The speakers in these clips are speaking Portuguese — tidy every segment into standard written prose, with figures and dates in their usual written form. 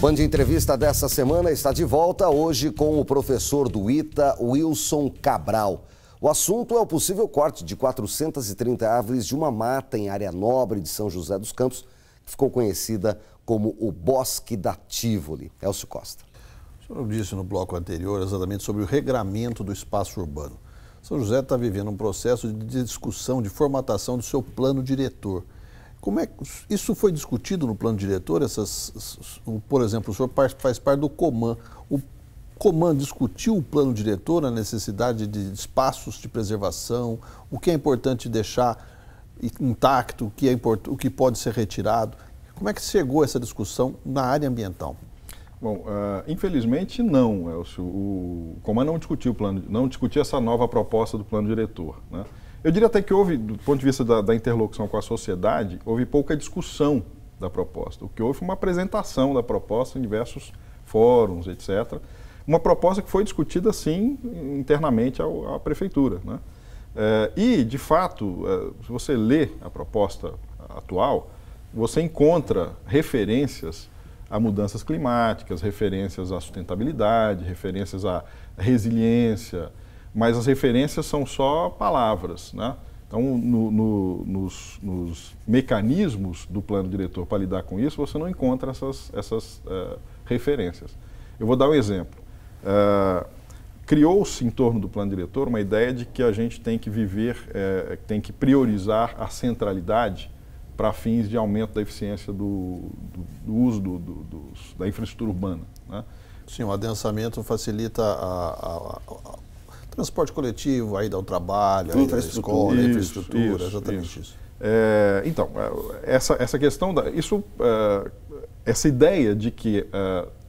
Band Entrevista dessa semana está de volta hoje com o professor do ITA, Wilson Cabral. O assunto é o possível corte de 430 árvores de uma mata em área nobre de São José dos Campos, que ficou conhecida como o Bosque da Tívoli. Elcio Costa. O senhor disse no bloco anterior exatamente sobre o regramento do espaço urbano. São José está vivendo um processo de discussão, de formatação do seu plano diretor. Como é que isso foi discutido no plano diretor? Por exemplo, o senhor faz parte do Coman. O Coman discutiu o plano diretor, a necessidade de espaços de preservação, o que é importante deixar intacto, o que pode ser retirado. Como é que chegou essa discussão na área ambiental? Bom, infelizmente não, Elcio. O Coman não discutiu essa nova proposta do plano diretor, né? Eu diria até que houve, do ponto de vista da interlocução com a sociedade, houve pouca discussão da proposta. O que houve foi uma apresentação da proposta em diversos fóruns, etc. Uma proposta que foi discutida, sim, internamente à prefeitura, né? E, de fato, se você lê a proposta atual, você encontra referências a mudanças climáticas, referências à sustentabilidade, referências à resiliência, mas as referências são só palavras, né? Então, nos mecanismos do plano diretor para lidar com isso, você não encontra essas referências. Eu vou dar um exemplo. Criou-se em torno do plano diretor uma ideia de que a gente tem que tem que priorizar a centralidade para fins de aumento da eficiência do uso da infraestrutura urbana, né? Sim, o adensamento facilita transporte coletivo, a ida ao trabalho, a ida à escola, a infraestrutura, exatamente isso. Então, essa questão, essa ideia de que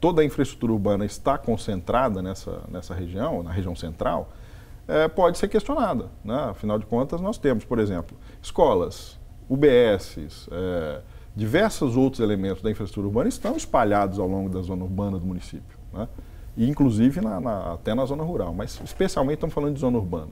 toda a infraestrutura urbana está concentrada nessa região, na região central, pode ser questionada, né? Afinal de contas, nós temos, por exemplo, escolas, UBSs, diversos outros elementos da infraestrutura urbana estão espalhados ao longo da zona urbana do município, né? E inclusive até na zona rural, mas especialmente estamos falando de zona urbana.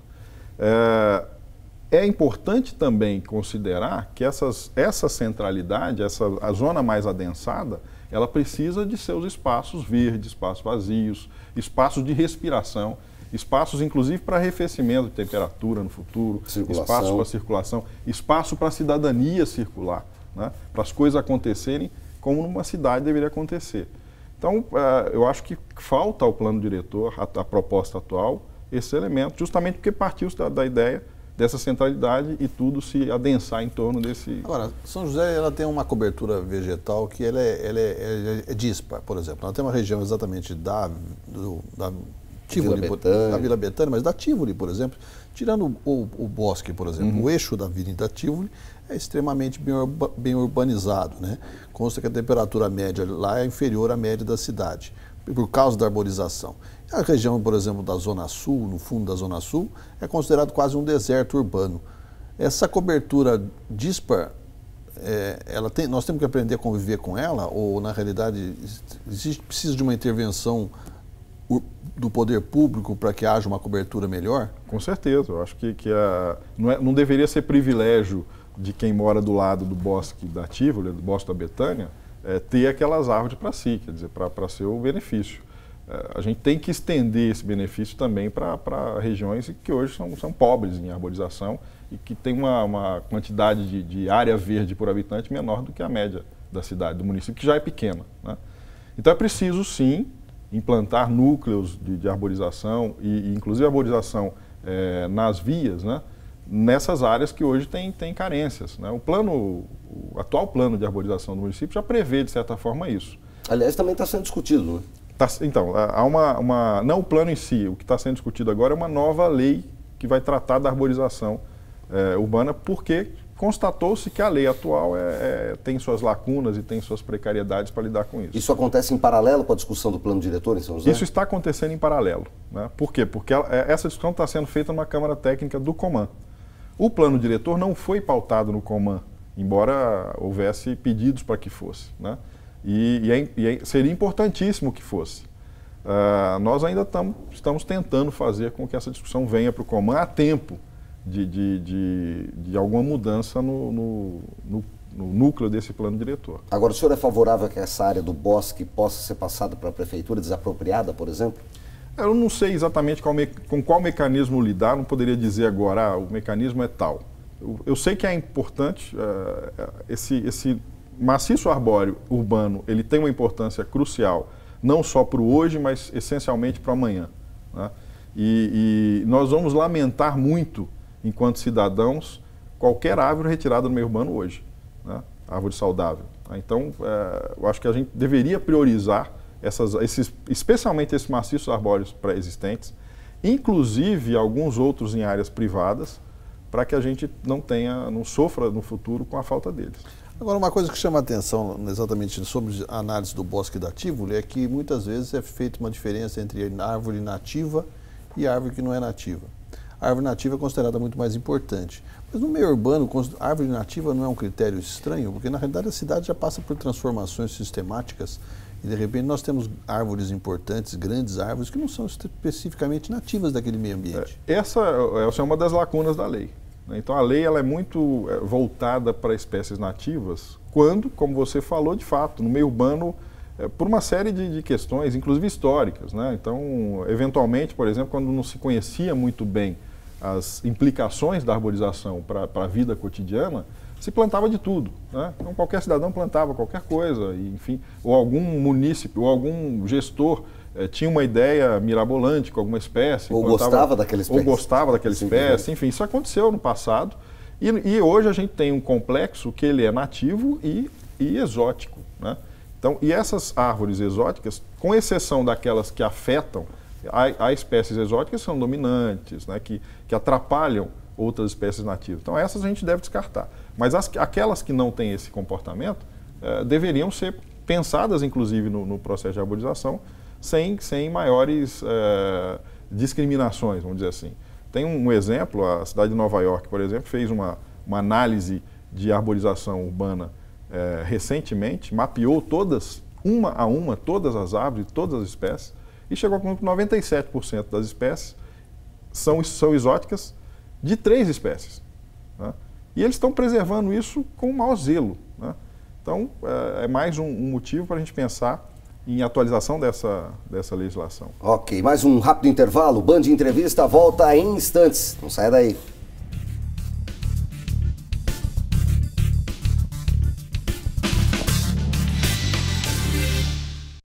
É importante também considerar que essa centralidade, a zona mais adensada, ela precisa de seus espaços verdes, espaços vazios, espaços de respiração, espaços inclusive para arrefecimento de temperatura no futuro, espaço para circulação, espaço para a cidadania circular, né? Para as coisas acontecerem como numa cidade deveria acontecer. Então, eu acho que falta ao plano diretor, a proposta atual, esse elemento, justamente porque partiu da ideia dessa centralidade e tudo se adensar em torno desse... Agora, São José ela tem uma cobertura vegetal que ela é dispar, por exemplo. Ela tem uma região exatamente da Tívoli, da Vila Betânia, mas da Tívoli, por exemplo, tirando o bosque, por exemplo, o eixo da Avenida Tívoli é extremamente bem urbanizado, né? Consta que a temperatura média lá é inferior à média da cidade, por causa da arborização. A região, por exemplo, da Zona Sul, no fundo da Zona Sul, é considerado quase um deserto urbano. Essa cobertura dispar, nós temos que aprender a conviver com ela, ou na realidade precisa de uma intervenção do poder público para que haja uma cobertura melhor? Com certeza, eu acho que não deveria ser privilégio de quem mora do lado do bosque da Tívoli, do bosque da Betânia, ter aquelas árvores para si, quer dizer, para seu benefício. A gente tem que estender esse benefício também para regiões que hoje são pobres em arborização e que tem uma quantidade de área verde por habitante menor do que a média da cidade, do município, que já é pequena, né? Então é preciso, sim, implantar núcleos de arborização e inclusive arborização nas vias, né? Nessas áreas que hoje tem carências, né? O atual plano de arborização do município já prevê, de certa forma, isso. Aliás, também está sendo discutido, né? Então, há não o plano em si, o que está sendo discutido agora é uma nova lei que vai tratar da arborização urbana, porque constatou-se que a lei atual tem suas lacunas e tem suas precariedades para lidar com isso. Isso acontece em paralelo com a discussão do plano diretor em São José? Isso está acontecendo em paralelo, né? Por quê? Porque essa discussão está sendo feita numa Câmara Técnica do Coman. O plano diretor não foi pautado no Coman, embora houvesse pedidos para que fosse, né? Seria importantíssimo que fosse. Nós ainda estamos tentando fazer com que essa discussão venha para o Coman a tempo de alguma mudança no núcleo desse plano diretor. Agora, o senhor é favorável a que essa área do bosque possa ser passada para a prefeitura, desapropriada, por exemplo? Eu não sei exatamente com qual mecanismo lidar, não poderia dizer agora, o mecanismo é tal. Eu sei que é importante, esse maciço arbóreo urbano, ele tem uma importância crucial, não só para o hoje, mas essencialmente para o amanhã, né? E nós vamos lamentar muito, enquanto cidadãos, qualquer árvore retirada do meio urbano hoje, né? Árvore saudável. Então, eu acho que a gente deveria priorizar especialmente esses maciços arbóreos pré-existentes, inclusive alguns outros em áreas privadas, para que a gente não sofra no futuro com a falta deles. Agora, uma coisa que chama a atenção exatamente sobre a análise do bosque da Tivoli é que muitas vezes é feita uma diferença entre árvore nativa e árvore que não é nativa. A árvore nativa é considerada muito mais importante. Mas no meio urbano, a árvore nativa não é um critério estranho, porque na realidade a cidade já passa por transformações sistemáticas e de repente nós temos árvores importantes, grandes árvores, que não são especificamente nativas daquele meio ambiente. Essa é uma das lacunas da lei. Então a lei ela é muito voltada para espécies nativas, quando, como você falou, de fato, no meio urbano, por uma série de questões, inclusive históricas, né? Então, eventualmente, por exemplo, quando não se conhecia muito bem as implicações da arborização para a vida cotidiana, se plantava de tudo, né? Então qualquer cidadão plantava qualquer coisa, e, enfim, ou algum munícipe, ou algum gestor tinha uma ideia mirabolante com alguma espécie. Ou gostava daquela espécie. Ou gostava daquela espécie, enfim, isso aconteceu no passado. E hoje a gente tem um complexo que ele é nativo e exótico, né? Então, e essas árvores exóticas, com exceção daquelas que afetam a espécies exóticas, são dominantes, né? Que atrapalham outras espécies nativas. Então essas a gente deve descartar. Mas aquelas que não têm esse comportamento deveriam ser pensadas, inclusive, no processo de arborização, sem maiores discriminações, vamos dizer assim. Tem um exemplo, a cidade de Nova York, por exemplo, fez uma análise de arborização urbana recentemente, mapeou uma a uma, todas as árvores, todas as espécies, e chegou a concluir que 97% das espécies são exóticas de 3 espécies, né? E eles estão preservando isso com o maior zelo, né? Então, é mais um motivo para a gente pensar em atualização dessa legislação. Ok, mais um rápido intervalo. Band Entrevista volta em instantes. Não saia daí.